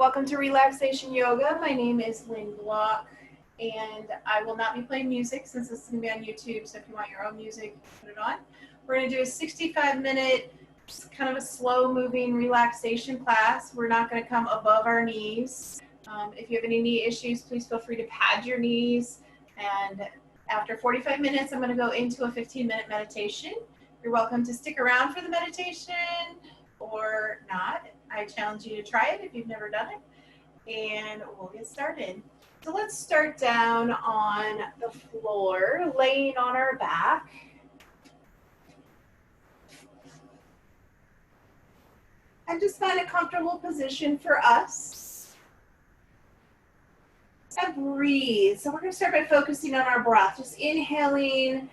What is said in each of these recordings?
Welcome to Relaxation Yoga. My name is Lynn, and I will not be playing music since this is going to be on YouTube, so if you want your own music, put it on. We're going to do a 65-minute, kind of a slow-moving relaxation class. We're not going to come above our knees. If you have any knee issues, please feel free to pad your knees, and after 45 minutes, I'm going to go into a 15-minute meditation. You're welcome to stick around for the meditation or not. I challenge you to try it if you've never done it, and we'll get started. So let's start down on the floor, laying on our back. And just find a comfortable position for us. And breathe. So we're going to start by focusing on our breath, just inhaling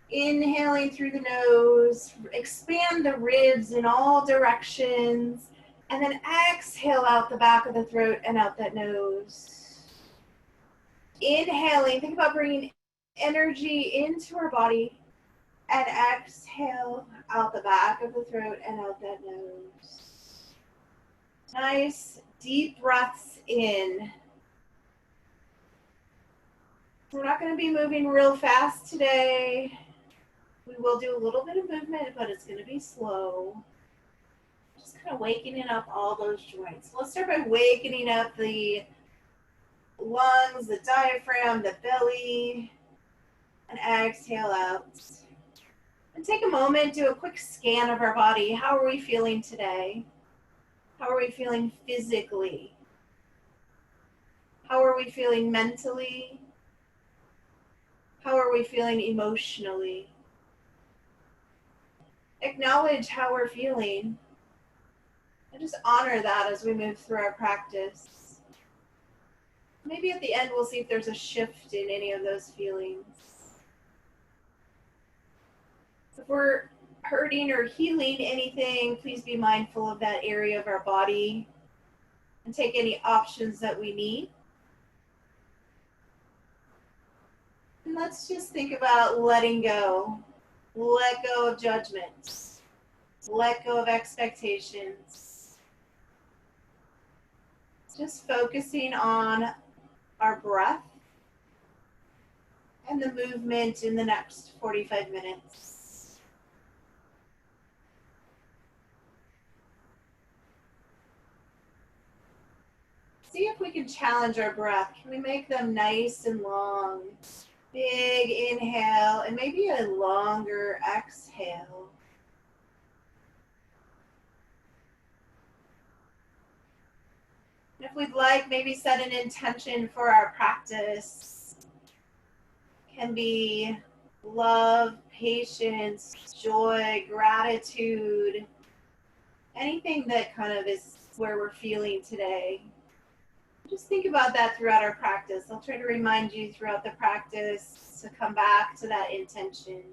through the nose, expand the ribs in all directions. And then exhale out the back of the throat and out that nose. Inhaling, think about bringing energy into our body. And exhale out the back of the throat and out that nose. Nice deep breaths in. We're not going to be moving real fast today. We will do a little bit of movement, but it's going to be slow. Just kind of wakening up all those joints. Let's start by wakening up the lungs, the diaphragm, the belly, and exhale out. And take a moment, do a quick scan of our body. How are we feeling today? How are we feeling physically? How are we feeling mentally? How are we feeling emotionally? Acknowledge how we're feeling. And just honor that as we move through our practice. Maybe at the end we'll see if there's a shift in any of those feelings. If we're hurting or healing anything, please be mindful of that area of our body and take any options that we need. And let's just think about letting go. Let go of judgments. Let go of expectations. Just focusing on our breath and the movement in the next 45 minutes. See if we can challenge our breath. Can we make them nice and long? Big inhale and maybe a longer exhale. If we'd like, maybe set an intention for our practice. Can be love, patience, joy, gratitude, anything that kind of is where we're feeling today. Just think about that throughout our practice. I'll try to remind you throughout the practice to come back to that intention.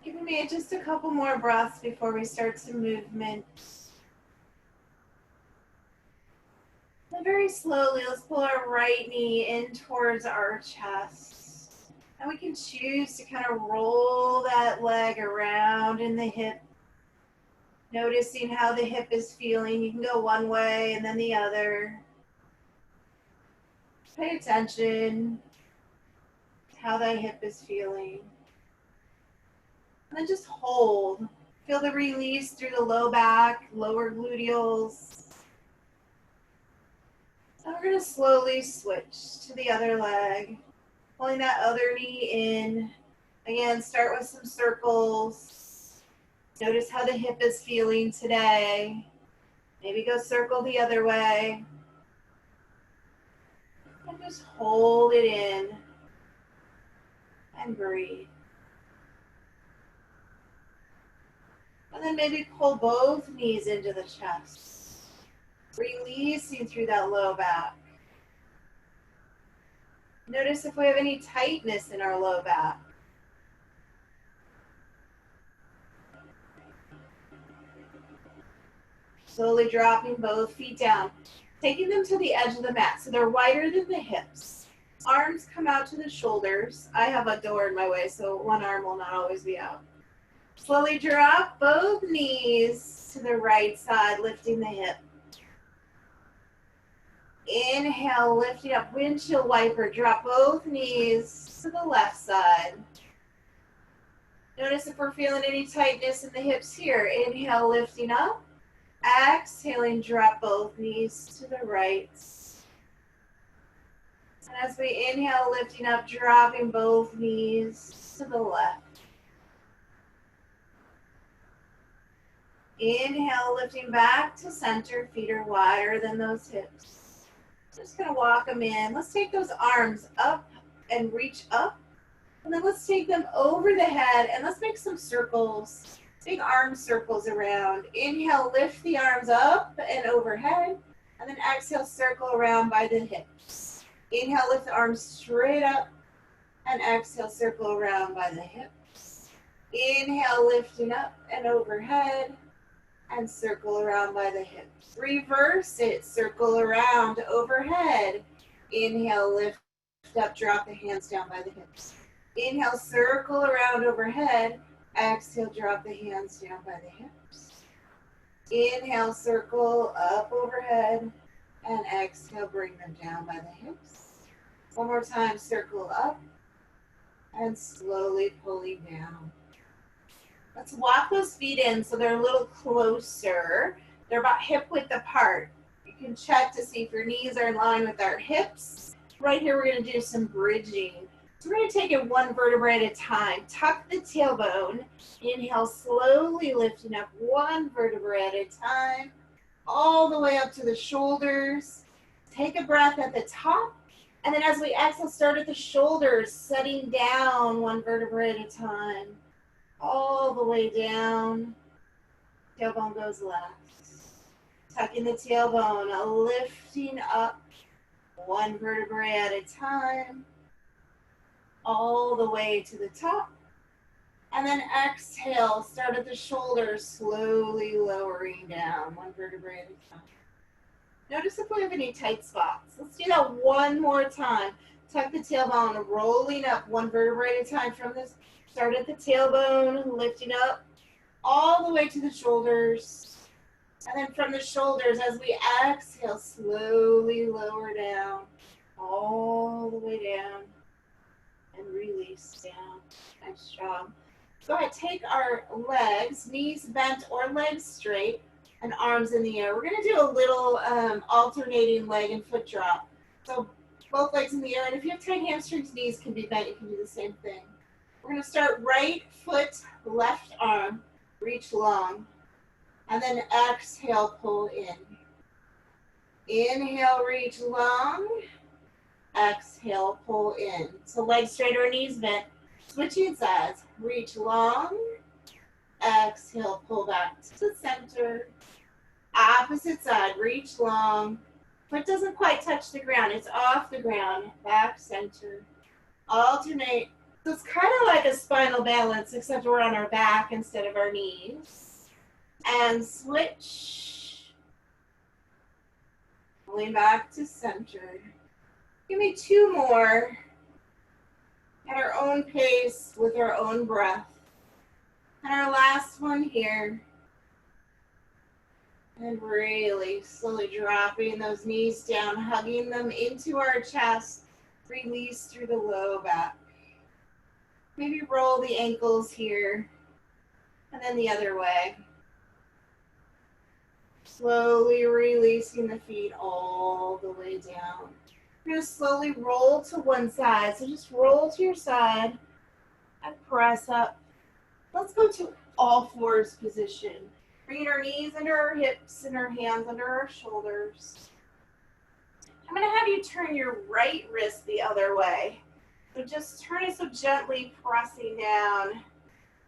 Giving me just a couple more breaths before we start some movement. And very slowly, let's pull our right knee in towards our chest. And we can choose to kind of roll that leg around in the hip. Noticing how the hip is feeling. You can go one way and then the other. Pay attention to how that hip is feeling. And then just hold. Feel the release through the low back, lower gluteals. And we're going to slowly switch to the other leg. Pulling that other knee in. Again, start with some circles. Notice how the hip is feeling today. Maybe go circle the other way. And just hold it in. And breathe. And then maybe pull both knees into the chest, releasing through that low back. Notice if we have any tightness in our low back. Slowly dropping both feet down, taking them to the edge of the mat so they're wider than the hips. Arms come out to the shoulders. I have a door in my way, so one arm will not always be out. Slowly drop both knees to the right side, lifting the hip. Inhale, lifting up, windshield wiper. Drop both knees to the left side. Notice if we're feeling any tightness in the hips here. Inhale, lifting up. Exhaling, drop both knees to the right. And as we inhale, lifting up, dropping both knees to the left. Inhale, lifting back to center. Feet are wider than those hips. Just going to walk them in. Let's take those arms up and reach up. And then let's take them over the head and let's make some circles. Big arm circles around. Inhale, lift the arms up and overhead. And then exhale, circle around by the hips. Inhale, lift the arms straight up. And exhale, circle around by the hips. Inhale, lifting up and overhead. And circle around by the hips. Reverse it, circle around overhead. Inhale, lift up, drop the hands down by the hips. Inhale, circle around overhead. Exhale, drop the hands down by the hips. Inhale, circle up overhead. And exhale, bring them down by the hips. One more time, circle up. And slowly pulling down. Let's walk those feet in so they're a little closer. They're about hip width apart. You can check to see if your knees are in line with our hips. Right here, we're going to do some bridging. So we're going to take it one vertebrae at a time. Tuck the tailbone. Inhale, slowly lifting up one vertebrae at a time, all the way up to the shoulders. Take a breath at the top. And then as we exhale, start at the shoulders, setting down one vertebrae at a time, all the way down. Tailbone goes left. Tucking the tailbone, lifting up one vertebrae at a time, all the way to the top. And then exhale, start at the shoulders, slowly lowering down one vertebrae at a time. Notice if we have any tight spots. Let's do that one more time. Tuck the tailbone, rolling up one vertebrae at a time from this. Start at the tailbone, lifting up all the way to the shoulders. And then from the shoulders, as we exhale, slowly lower down, all the way down, and release down. Nice job. Go ahead, take our legs, knees bent or legs straight, and arms in the air. We're going to do a little alternating leg and foot drop. So both legs in the air, and if you have tight hamstrings, knees can be bent. You can do the same thing. We're going to start right foot, left arm, reach long, and then exhale, pull in. Inhale, reach long, exhale, pull in. So legs straight or knees bent. Switching sides, reach long, exhale, pull back to the center. Opposite side, reach long. Foot doesn't quite touch the ground, it's off the ground, back center. Alternate. So it's kind of like a spinal balance, except we're on our back instead of our knees. And switch. Pulling back to center. Give me two more. At our own pace with our own breath. And our last one here. And really slowly dropping those knees down, hugging them into our chest. Release through the low back. Maybe roll the ankles here. And then the other way. Slowly releasing the feet all the way down. We're going to slowly roll to one side. So just roll to your side and press up. Let's go to all fours position. Bringing our knees under our hips and our hands under our shoulders. I'm going to have you turn your right wrist the other way. So just turn it so gently pressing down.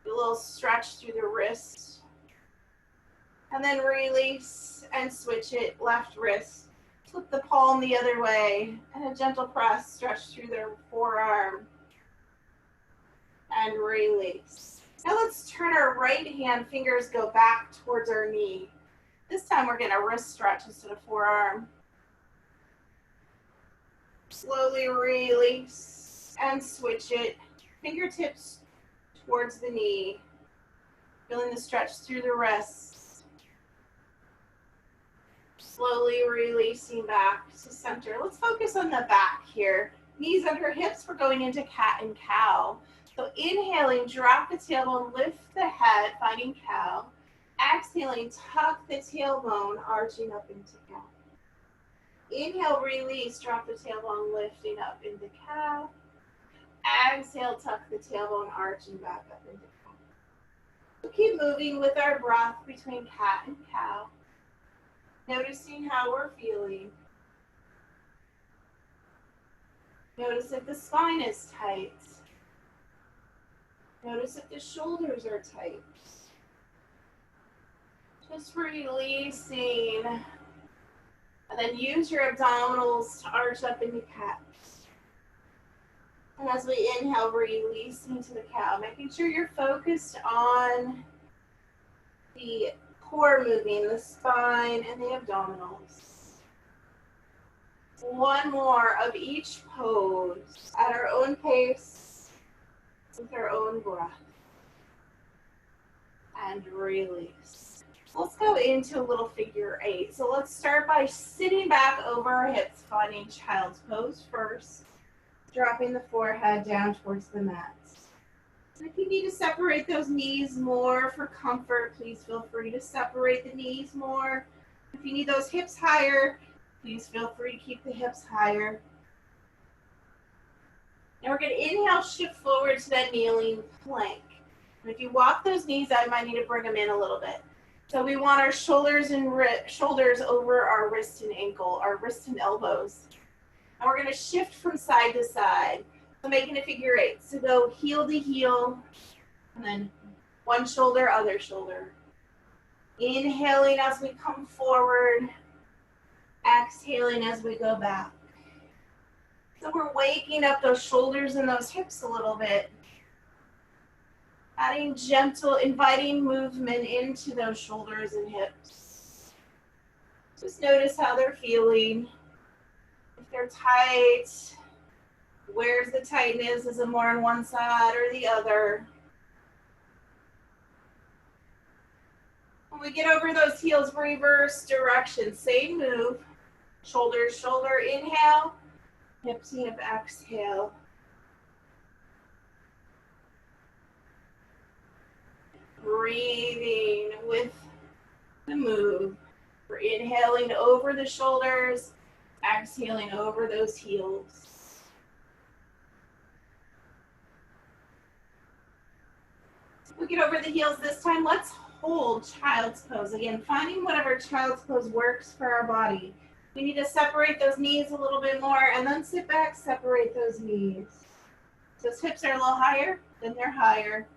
Do a little stretch through the wrist. And then release and switch it, left wrist. Flip the palm the other way, and a gentle press, stretch through their forearm, and release. Now let's turn our right hand, fingers go back towards our knee. This time we're getting a wrist stretch instead of forearm. Slowly release, and switch it. Fingertips towards the knee. Feeling the stretch through the wrist. Slowly releasing back to center. Let's focus on the back here. Knees under hips, we're going into cat and cow. So inhaling, drop the tailbone, lift the head, finding cow. Exhaling, tuck the tailbone, arching up into cow. Inhale, release, drop the tailbone, lifting up into cow. Exhale, tuck the tailbone, arching back up into cow. We'll keep moving with our breath between cat and cow. Noticing how we're feeling. Notice if the spine is tight. Notice if the shoulders are tight. Just releasing. And then use your abdominals to arch up into cat. And as we inhale, releasing to the cow, making sure you're focused on the core moving, the spine, and the abdominals. One more of each pose at our own pace, with our own breath. And release. Let's go into a little figure 8. So let's start by sitting back over our hips, finding child's pose first, dropping the forehead down towards the mat. And if you need to separate those knees more for comfort, please feel free to separate the knees more. If you need those hips higher, please feel free to keep the hips higher. Now we're going to inhale, shift forward to that kneeling plank. And if you walk those knees out, you might need to bring them in a little bit. So we want our shoulders over our wrist and ankle, our wrist and elbows. And we're going to shift from side to side. So making a figure 8. So go heel to heel, and then one shoulder, other shoulder. Inhaling as we come forward, exhaling as we go back. So we're waking up those shoulders and those hips a little bit. Adding gentle, inviting movement into those shoulders and hips. Just notice how they're feeling. If they're tight, where's the tightness? Is it more on one side or the other? When we get over those heels, reverse direction. Same move. Shoulder, shoulder, inhale. Hip to hip, exhale. Breathing with the move. We're inhaling over the shoulders, exhaling over those heels. If we get over the heels this time, let's hold child's pose. Again, finding whatever child's pose works for our body. We need to separate those knees a little bit more and then sit back, separate those knees. Those hips are a little higher, then they're higher.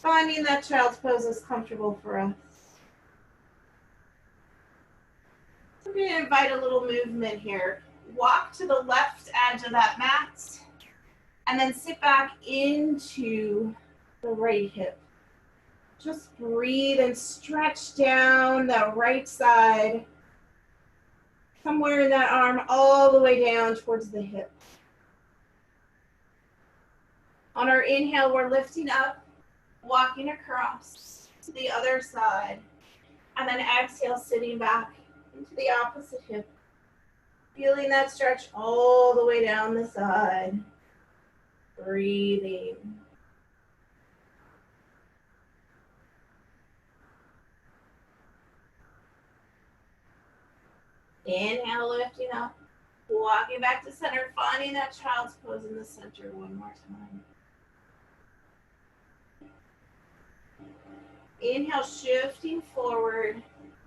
Finding that child's pose is comfortable for us. So I'm going to invite a little movement here. Walk to the left edge of that mat and then sit back into the right hip. Just breathe and stretch down the right side, somewhere in that arm, all the way down towards the hip. On our inhale, we're lifting up, walking across to the other side, and then exhale, sitting back into the opposite hip. Feeling that stretch all the way down the side. Breathing. Inhale, lifting up, walking back to center, finding that child's pose in the center one more time. Inhale, shifting forward.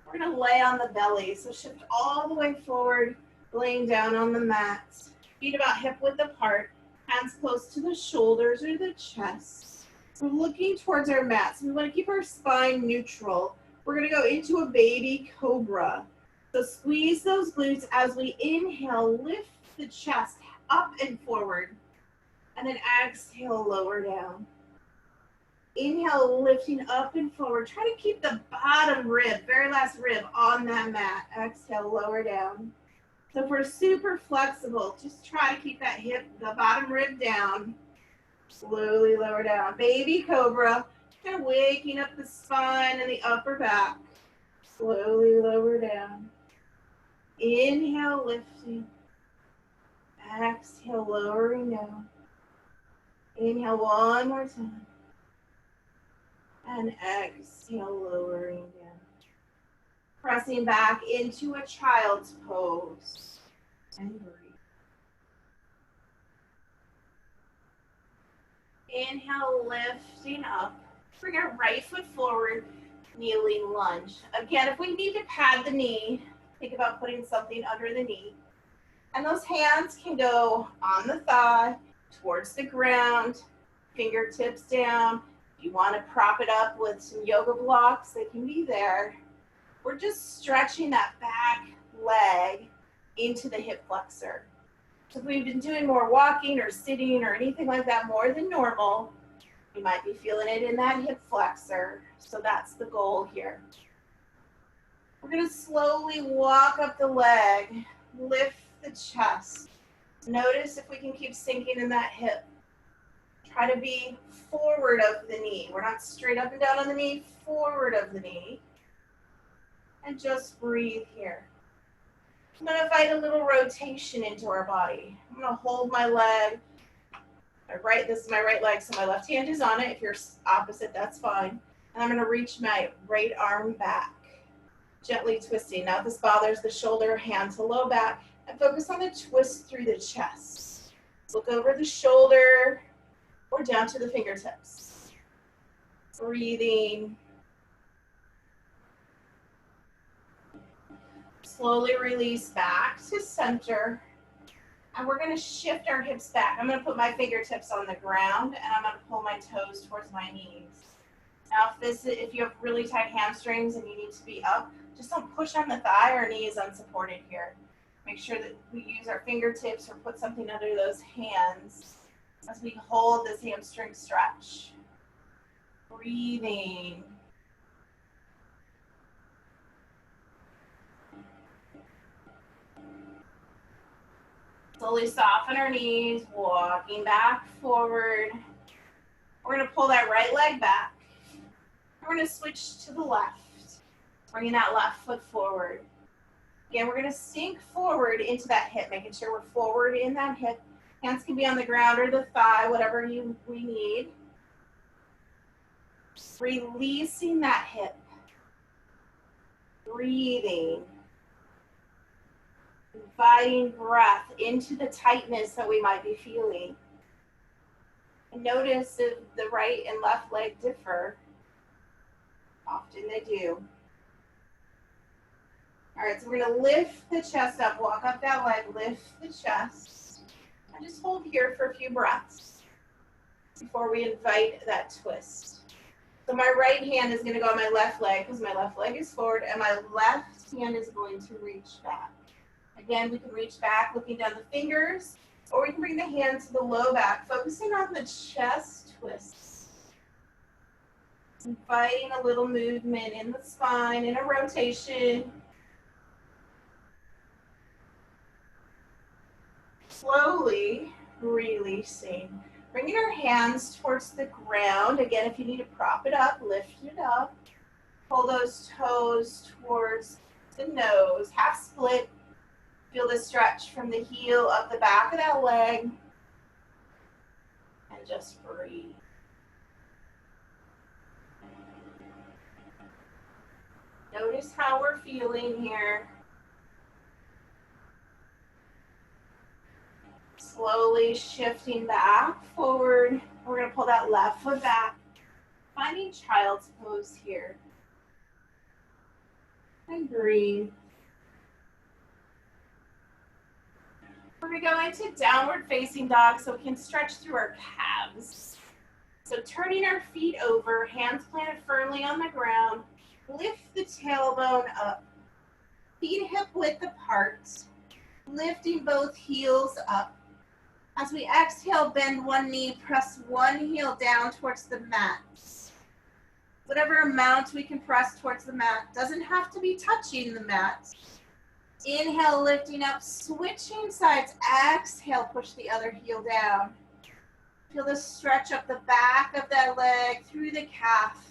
We're going to lay on the belly. So shift all the way forward, laying down on the mat. Feet about hip width apart, hands close to the shoulders or the chest. We're looking towards our mat. So we want to keep our spine neutral. We're going to go into a baby cobra. So squeeze those glutes as we inhale, lift the chest up and forward. And then exhale, lower down. Inhale, lifting up and forward. Try to keep the bottom rib, very last rib, on that mat. Exhale, lower down. So if we're super flexible, just try to keep that hip, the bottom rib down. Slowly lower down. Baby cobra, kind of waking up the spine and the upper back. Slowly lower down. Inhale, lifting. Exhale, lowering down. Inhale one more time. And exhale, lowering down. Pressing back into a child's pose. And breathe. Inhale, lifting up. Bring our right foot forward, kneeling lunge. Again, if we need to pad the knee, think about putting something under the knee. And those hands can go on the thigh, towards the ground, fingertips down. If you want to prop it up with some yoga blocks, they can be there. We're just stretching that back leg into the hip flexor. So if we've been doing more walking or sitting or anything like that more than normal, you might be feeling it in that hip flexor. So that's the goal here. We're going to slowly walk up the leg, lift the chest. Notice if we can keep sinking in that hip. Try to be forward of the knee. We're not straight up and down on the knee, forward of the knee. And just breathe here. I'm going to invite a little rotation into our body. I'm going to hold my leg. This is my right leg, so my left hand is on it. If you're opposite, that's fine. And I'm going to reach my right arm back, gently twisting. Now if this bothers the shoulder, hand to low back, and focus on the twist through the chest. Look over the shoulder or down to the fingertips. Breathing. Slowly release back to center. And we're going to shift our hips back. I'm going to put my fingertips on the ground and I'm going to pull my toes towards my knees. Now if you have really tight hamstrings and you need to be up, just don't push on the thigh or knee is unsupported here. Make sure that we use our fingertips or put something under those hands as we hold this hamstring stretch. Breathing. Slowly soften our knees, walking back forward. We're going to pull that right leg back. We're going to switch to the left, bringing that left foot forward. Again, we're going to sink forward into that hip, making sure we're forward in that hip. Hands can be on the ground or the thigh, whatever we need. Releasing that hip. Breathing. Inviting breath into the tightness that we might be feeling. And notice if the right and left leg differ. Often they do. All right, so we're going to lift the chest up, walk up that leg, lift the chest, and just hold here for a few breaths before we invite that twist. So my right hand is going to go on my left leg because my left leg is forward, and my left hand is going to reach back. Again, we can reach back looking down the fingers, or we can bring the hand to the low back, focusing on the chest twists. Inviting a little movement in the spine, in a rotation. Slowly releasing. Bringing our hands towards the ground. Again, if you need to prop it up, lift it up. Pull those toes towards the nose, half split. Feel the stretch from the heel of the back of that leg. And just breathe. Notice how we're feeling here. Slowly shifting back forward. We're going to pull that left foot back. Finding child's pose here. And breathe. We're going to go into downward facing dog so we can stretch through our calves. So turning our feet over, hands planted firmly on the ground. Lift the tailbone up. Feet hip width apart. Lifting both heels up. As we exhale, bend one knee, press one heel down towards the mat. Whatever amount we can press towards the mat. Doesn't have to be touching the mat. Inhale, lifting up, switching sides. Exhale, push the other heel down. Feel the stretch up the back of that leg through the calf.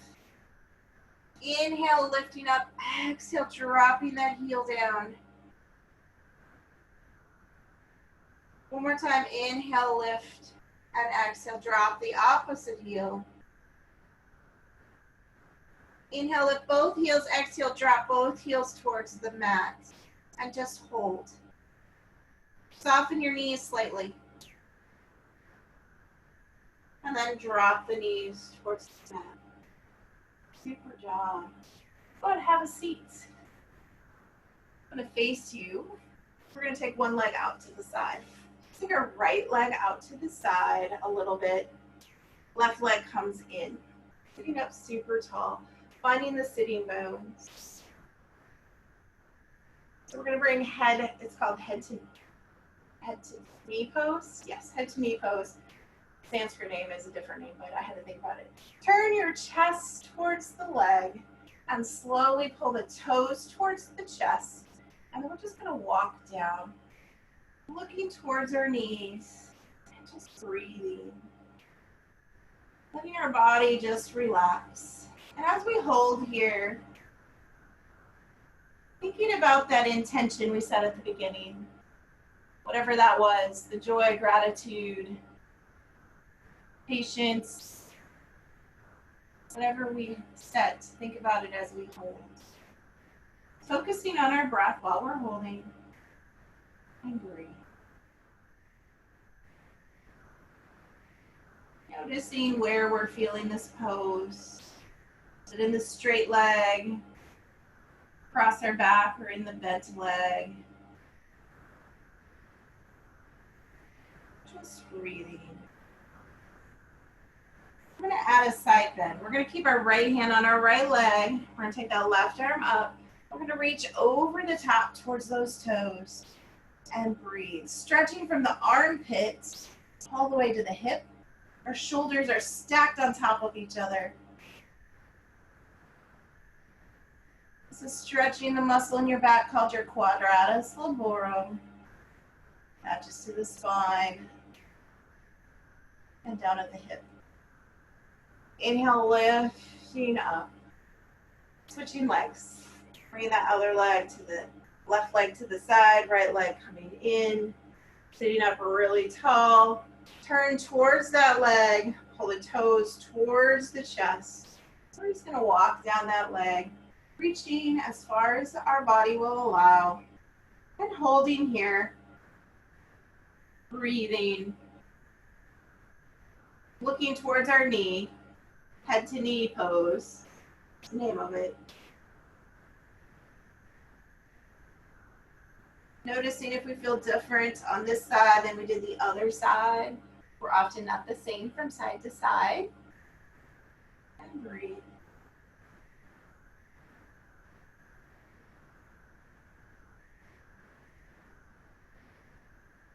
Inhale, lifting up. Exhale, dropping that heel down. One more time, inhale, lift, and exhale, drop the opposite heel. Inhale, lift both heels, exhale, drop both heels towards the mat, and just hold. Soften your knees slightly. And then drop the knees towards the mat. Super job. Go ahead and have a seat. I'm going to face you. We're going to take one leg out to the side. Take our right leg out to the side a little bit. Left leg comes in. Sitting up super tall. Finding the sitting bones. So we're going to bring head, it's called head to knee pose. Yes, head to knee pose. Sanskrit name is a different name, but I had to think about it. Turn your chest towards the leg and slowly pull the toes towards the chest. And then we're just going to walk down, looking towards our knees and just breathing. Letting our body just relax. And as we hold here, thinking about that intention we set at the beginning, whatever that was, the joy, gratitude, patience, whatever we set, think about it as we hold. Focusing on our breath while we're holding, and breathe. Noticing where we're feeling this pose. Is it in the straight leg, across our back, or in the bent leg? Just breathing. I'm going to add a side bend. We're going to keep our right hand on our right leg. We're going to take that left arm up. We're going to reach over the top towards those toes and breathe. Stretching from the armpits all the way to the hip. Our shoulders are stacked on top of each other. This is stretching the muscle in your back called your quadratus laborum. Attaches to the spine and down at the hip. Inhale, lifting up. Switching legs. Bring that other leg to the left leg to the side, right leg coming in. Sitting up really tall. Turn towards that leg. Pull the toes towards the chest. So we're just going to walk down that leg, reaching as far as our body will allow. And holding here. Breathing. Looking towards our knee. Head to knee pose. That's the name of it. Noticing if we feel different on this side than we did the other side. We're often not the same from side to side. And breathe.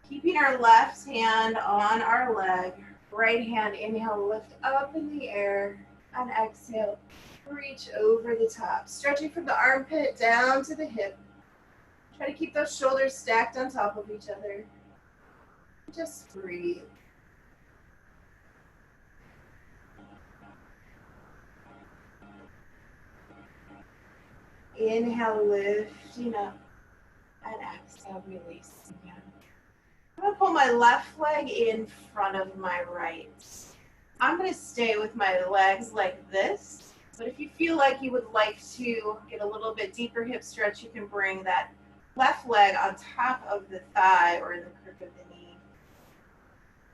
Keeping our left hand on our leg. Right hand, inhale, lift up in the air. And exhale, reach over the top. Stretching from the armpit down to the hip. Try to keep those shoulders stacked on top of each other. Just breathe. Inhale, lifting up. And exhale, release again. I'm going to pull my left leg in front of my right. I'm going to stay with my legs like this. But if you feel like you would like to get a little bit deeper hip stretch, you can bring that left leg on top of the thigh or in the crook of the knee.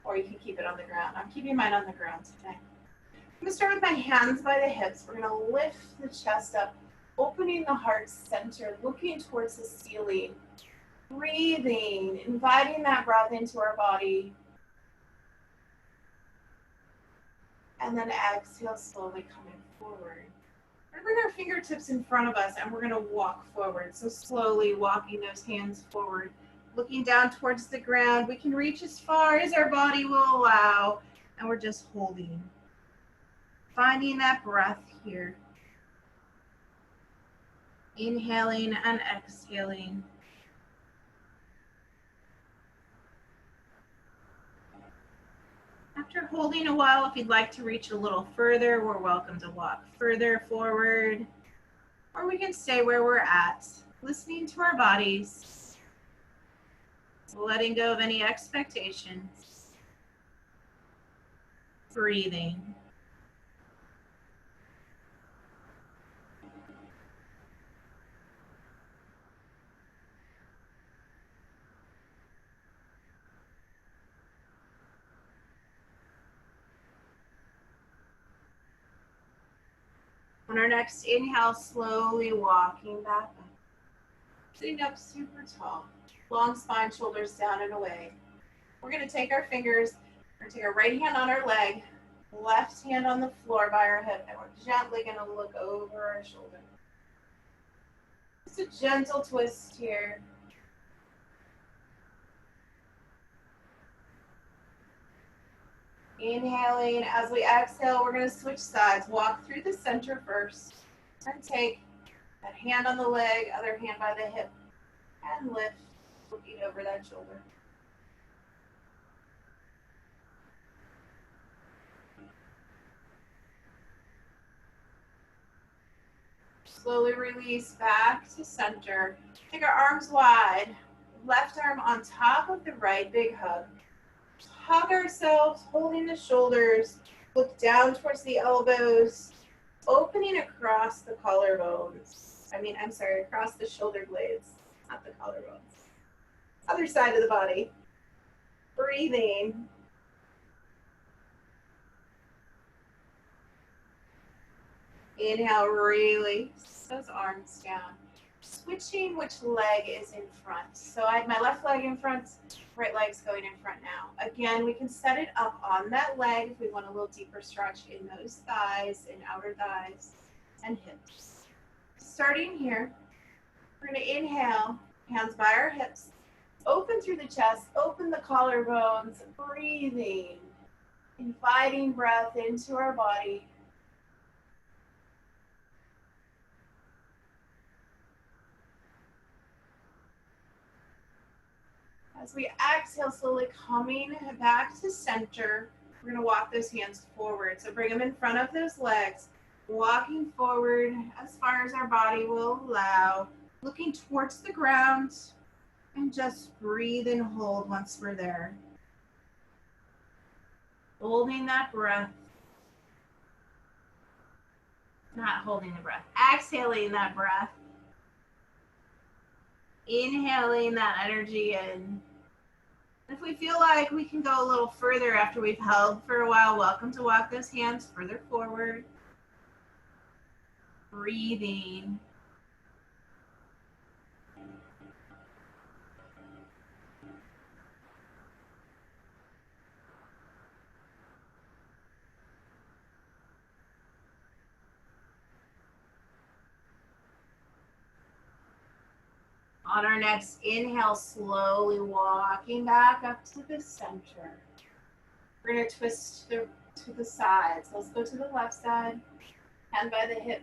Or you can keep it on the ground. I'm keeping mine on the ground today. I'm going to start with my hands by the hips. We're going to lift the chest up, opening the heart center, looking towards the ceiling. Breathing, inviting that breath into our body. And then exhale, slowly coming forward. We're going to bring our fingertips in front of us and we're going to walk forward. So slowly walking those hands forward, looking down towards the ground. We can reach as far as our body will allow. And we're just holding. Finding that breath here. Inhaling and exhaling. After holding a while, if you'd like to reach a little further, we're welcome to walk further forward, or we can stay where we're at, listening to our bodies. letting go of any expectations, breathing. On our next inhale, slowly walking back up. Sitting up super tall. Long spine, shoulders down and away. We're going to take our fingers, we're going to take our right hand on our leg, left hand on the floor by our hip, and we're gently going to look over our shoulder. Just a gentle twist here. Inhaling. As we exhale, we're going to switch sides. Walk through the center first. And take that hand on the leg, other hand by the hip, and lift, looking over that shoulder. Slowly release back to center. Take our arms wide. Left arm on top of the right, big hug. Hug ourselves, holding the shoulders. Look down towards the elbows, opening across the collarbones. Across the shoulder blades, not the collarbones. Other side of the body. Breathing. Inhale, release those arms down. Switching which leg is in front. So I have my left leg in front, right leg's going in front now. Again, we can set it up on that leg if we want a little deeper stretch in those thighs and outer thighs and hips. Starting here, we're going to inhale, hands by our hips, open through the chest, open the collarbones, breathing, inviting breath into our body. As we exhale, slowly coming back to center, we're going to walk those hands forward. So bring them in front of those legs, walking forward as far as our body will allow, looking towards the ground, and just breathe and hold once we're there. Holding that breath. Not holding the breath. Exhaling that breath. Inhaling that energy in. If we feel like we can go a little further after we've held for a while, welcome to walk those hands further forward. Breathing. On our next inhale, slowly walking back up to the center. We're going to twist to the sides. Let's go to the left side. Hand by the hip.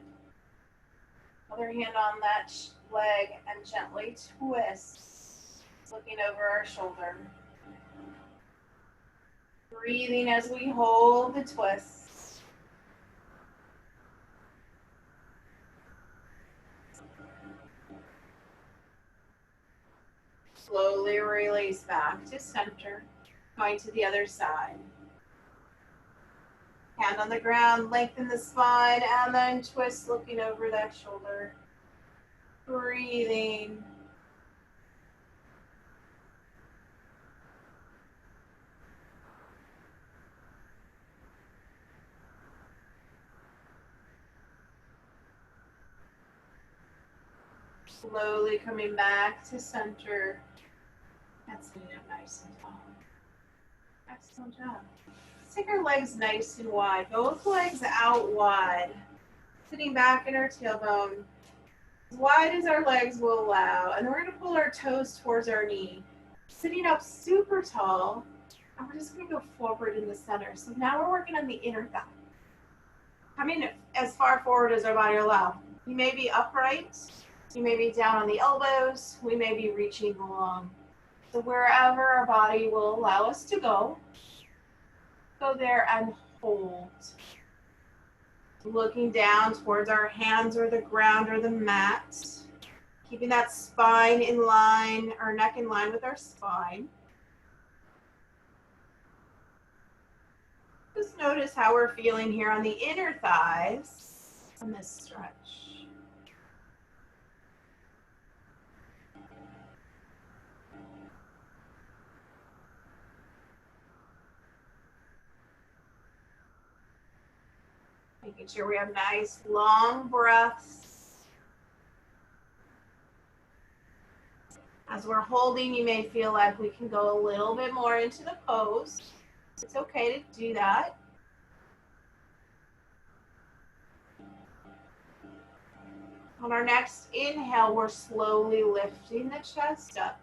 Other hand on that leg and gently twist. Looking over our shoulder. Breathing as we hold the twist. Slowly release back to center, going to the other side. Hand on the ground, lengthen the spine, and then twist, looking over that shoulder. Breathing. Slowly coming back to center. And sitting up nice and tall. Excellent job. Let's take our legs nice and wide. Both legs out wide. Sitting back in our tailbone. As wide as our legs will allow. And we're going to pull our toes towards our knee. Sitting up super tall. And we're just going to go forward in the center. So now we're working on the inner thigh. Coming as far forward as our body will allow. You may be upright. You may be down on the elbows. We may be reaching along. So wherever our body will allow us to go there and hold. Looking down towards our hands or the ground or the mat. Keeping that spine in line, our neck in line with our spine. Just notice how we're feeling here on the inner thighs on this stretch. Making sure we have nice long breaths. As we're holding, you may feel like we can go a little bit more into the pose. It's okay to do that. On our next inhale, we're slowly lifting the chest up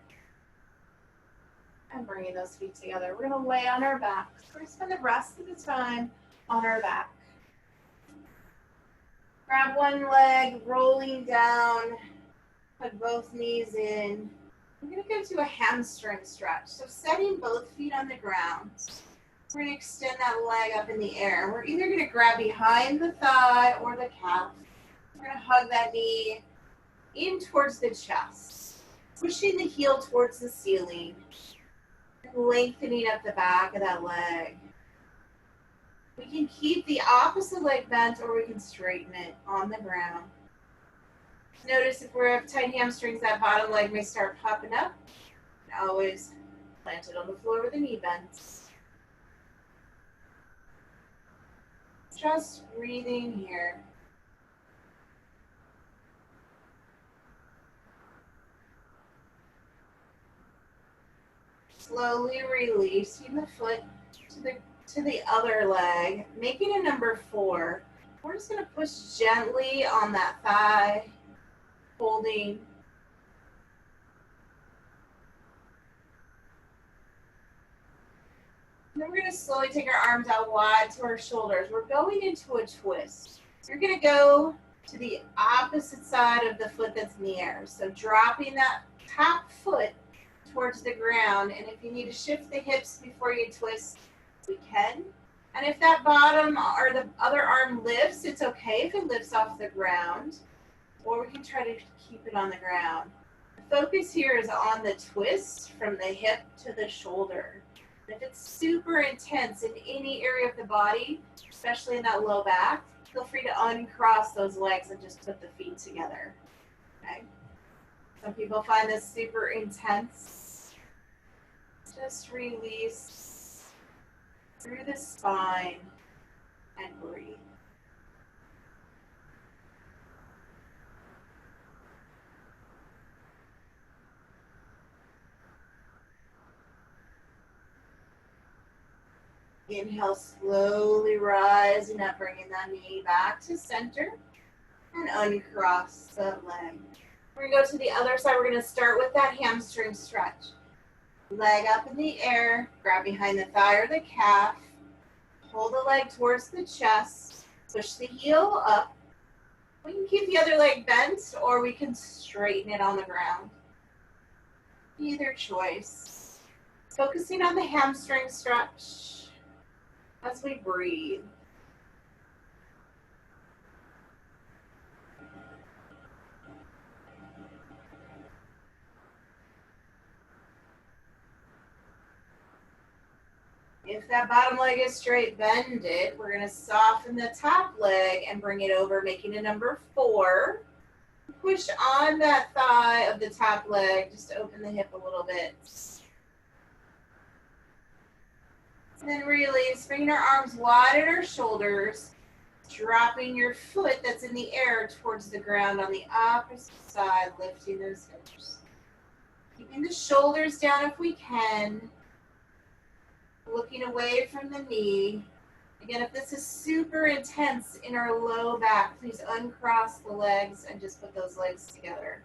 and bringing those feet together. We're going to lay on our backs. We're going to spend the rest of the time on our back. Grab one leg, rolling down, put both knees in. We're going to go to a hamstring stretch. So setting both feet on the ground. We're going to extend that leg up in the air. We're either going to grab behind the thigh or the calf. We're going to hug that knee in towards the chest, pushing the heel towards the ceiling, and lengthening up the back of that leg. We can keep the opposite leg bent or we can straighten it on the ground. Notice if we have tight hamstrings, that bottom leg may start popping up. And always plant it on the floor with the knee bends. Just breathing here. Slowly releasing the foot to the other leg, making a number 4. We're just going to push gently on that thigh, holding. And then we're going to slowly take our arms out wide to our shoulders. We're going into a twist. You're going to go to the opposite side of the foot that's in the air. So dropping that top foot towards the ground, and if you need to shift the hips before you twist, we can. And if that bottom or the other arm lifts, it's okay if it lifts off the ground, or we can try to keep it on the ground. The focus here is on the twist from the hip to the shoulder. And if it's super intense in any area of the body, especially in that low back, feel free to uncross those legs and just put the feet together. Okay? Some people find this super intense. Just release through the spine and breathe. Inhale, slowly rising up, bringing that knee back to center and uncross the leg. We're going to go to the other side. We're going to start with that hamstring stretch. Leg up in the air, grab behind the thigh or the calf, pull the leg towards the chest, push the heel up. We can keep the other leg bent or we can straighten it on the ground. Either choice. Focusing on the hamstring stretch as we breathe. If that bottom leg is straight, bend it. We're going to soften the top leg and bring it over, making a number 4. Push on that thigh of the top leg, just to open the hip a little bit. And then release, bringing our arms wide at our shoulders, dropping your foot that's in the air towards the ground on the opposite side, lifting those hips. Keeping the shoulders down if we can. Looking away from the knee. Again, if this is super intense in our low back, please uncross the legs and just put those legs together.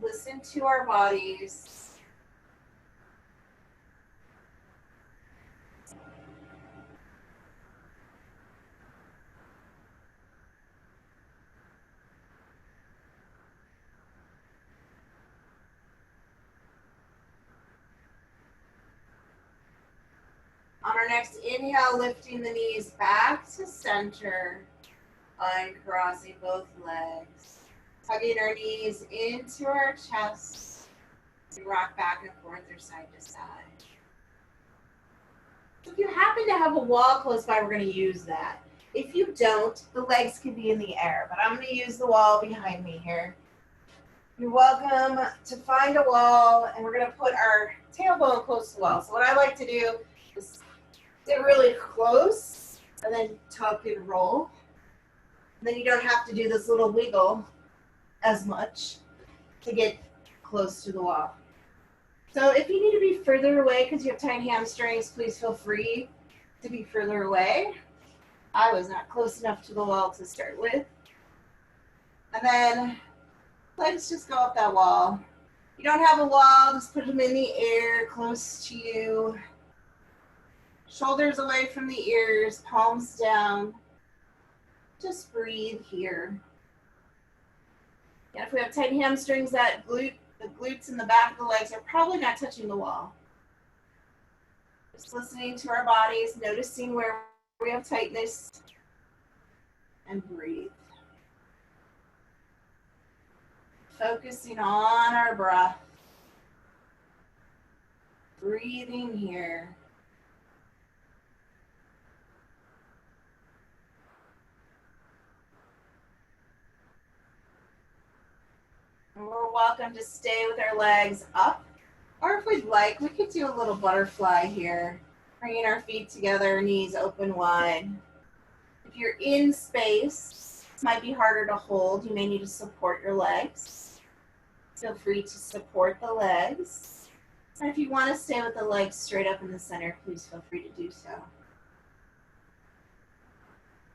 Listen to our bodies. On our next inhale, lifting the knees back to center, uncrossing both legs. Tugging our knees into our chest. We rock back and forth or side to side. So if you happen to have a wall close by, we're going to use that. If you don't, the legs can be in the air, but I'm going to use the wall behind me here. You're welcome to find a wall, and we're going to put our tailbone close to the wall. So what I like to do is get really close and then tuck and roll. And then you don't have to do this little wiggle as much to get close to the wall. So if you need to be further away because you have tight hamstrings, please feel free to be further away. I was not close enough to the wall to start with. And then legs just go up that wall. If you don't have a wall, just put them in the air close to you. Shoulders away from the ears, palms down. Just breathe here. And if we have tight hamstrings, the glutes in the back of the legs are probably not touching the wall. Just listening to our bodies, noticing where we have tightness, and breathe. Focusing on our breath. Breathing here. And we're welcome to stay with our legs up. Or if we'd like, we could do a little butterfly here. Bringing our feet together, knees open wide. If you're in space, it might be harder to hold. You may need to support your legs. Feel free to support the legs. And if you want to stay with the legs straight up in the center, please feel free to do so.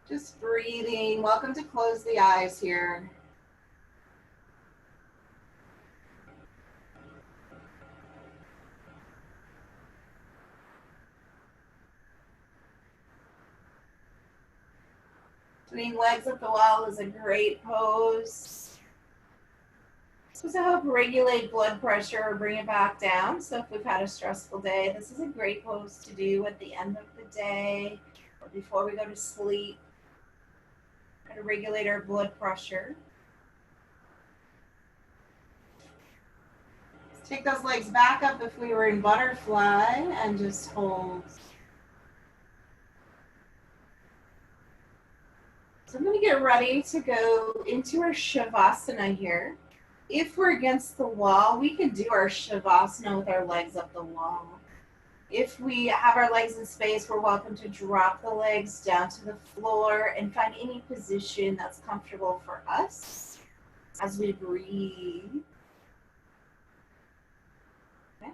Just breathing. Welcome to close the eyes here. Putting legs up the wall is a great pose. This is to help regulate blood pressure or bring it back down. So if we've had a stressful day, this is a great pose to do at the end of the day or before we go to sleep. Try to regulate our blood pressure. Let's take those legs back up if we were in butterfly and just hold. So I'm going to get ready to go into our Shavasana here. If we're against the wall, we can do our Shavasana with our legs up the wall. If we have our legs in space, we're welcome to drop the legs down to the floor and find any position that's comfortable for us as we breathe. Okay.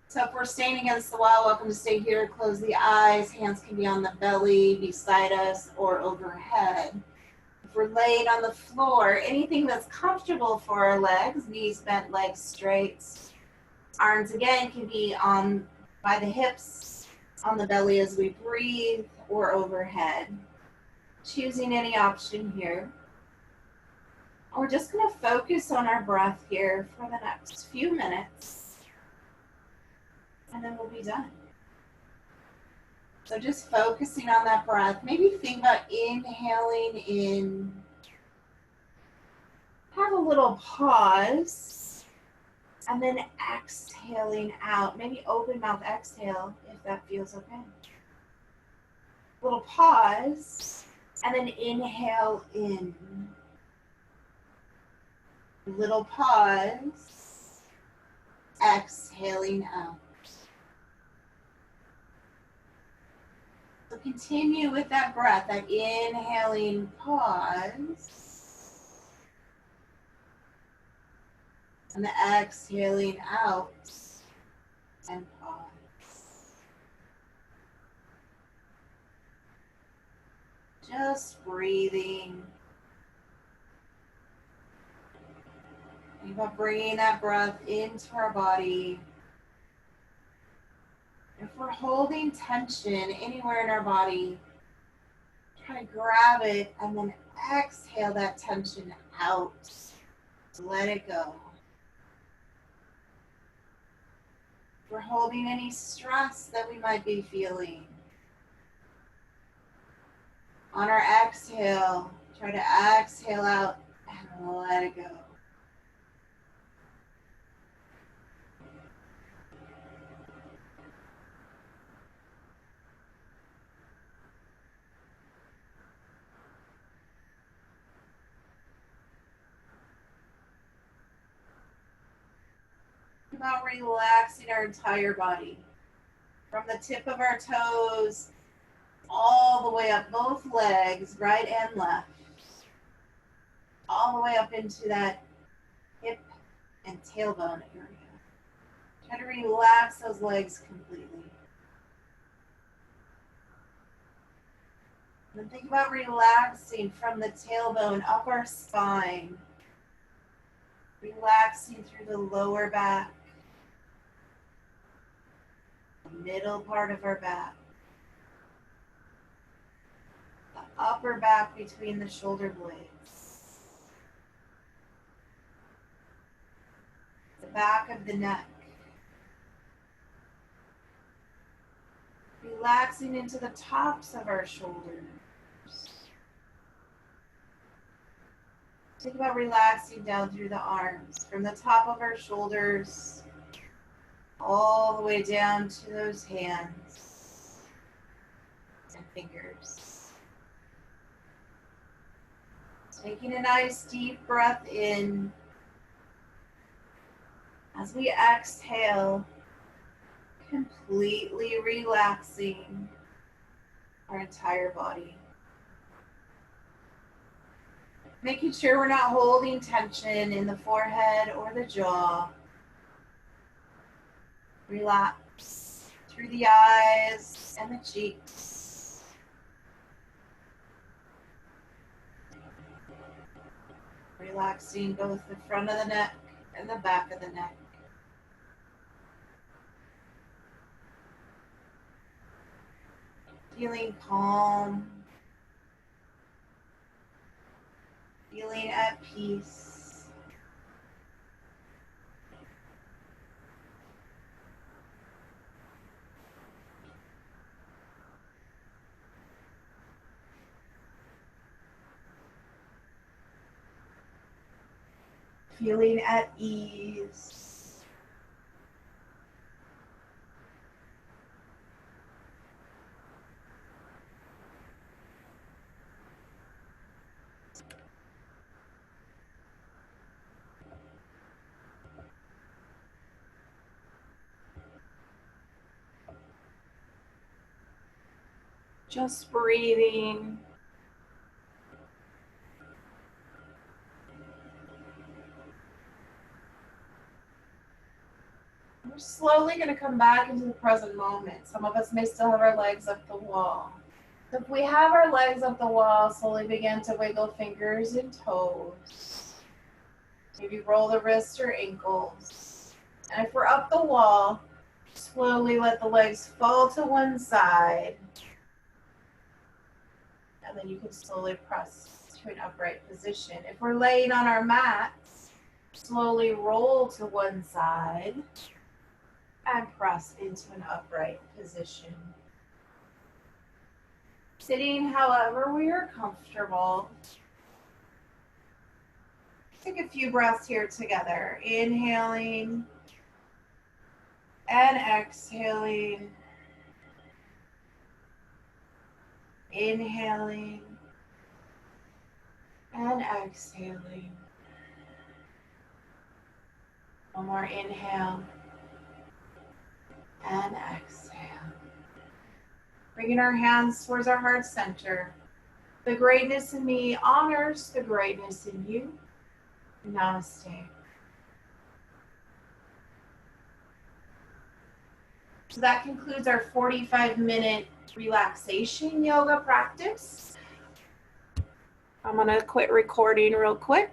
So if we're staying against the wall, welcome to stay here. Close the eyes. Hands can be on the belly, beside us, or overhead. If we're laid on the floor, anything that's comfortable for our legs, knees bent, legs straight. Arms again can be on by the hips, on the belly as we breathe, or overhead. Choosing any option here. We're just going to focus on our breath here for the next few minutes, and then we'll be done. So just focusing on that breath. Maybe think about inhaling in. Have a little pause. And then exhaling out. Maybe open mouth exhale if that feels okay. Little pause. And then inhale in. Little pause. Exhaling out. So continue with that breath, that inhaling pause. And the exhaling out and pause. Just breathing. Think about bringing that breath into our body. If we're holding tension anywhere in our body, try to grab it and then exhale that tension out. Let it go. If we're holding any stress that we might be feeling, on our exhale, try to exhale out and let it go. About relaxing our entire body from the tip of our toes all the way up both legs, right and left, all the way up into that hip and tailbone area. Try to relax those legs completely. And then think about relaxing from the tailbone up our spine, relaxing through the lower back, the middle part of our back, the upper back between the shoulder blades, the back of the neck, relaxing into the tops of our shoulders. Think about relaxing down through the arms, from the top of our shoulders, all the way down to those hands and fingers. Taking a nice deep breath in. As we exhale, completely relaxing our entire body. Making sure we're not holding tension in the forehead or the jaw. Relax through the eyes and the cheeks. Relaxing both the front of the neck and the back of the neck. Feeling calm. Feeling at peace. Feeling at ease. Just breathing. We're slowly going to come back into the present moment. Some of us may still have our legs up the wall. So if we have our legs up the wall, slowly begin to wiggle fingers and toes. Maybe roll the wrists or ankles. And if we're up the wall, slowly let the legs fall to one side. And then you can slowly press to an upright position. If we're laying on our mats, slowly roll to one side and press into an upright position. Sitting however we are comfortable. Take a few breaths here together. Inhaling and exhaling. Inhaling and exhaling. One more inhale and exhale. Bringing our hands towards our heart center. The greatness in me honors the greatness in you. Namaste. So that concludes our 45-minute relaxation yoga practice. I'm going to quit recording real quick.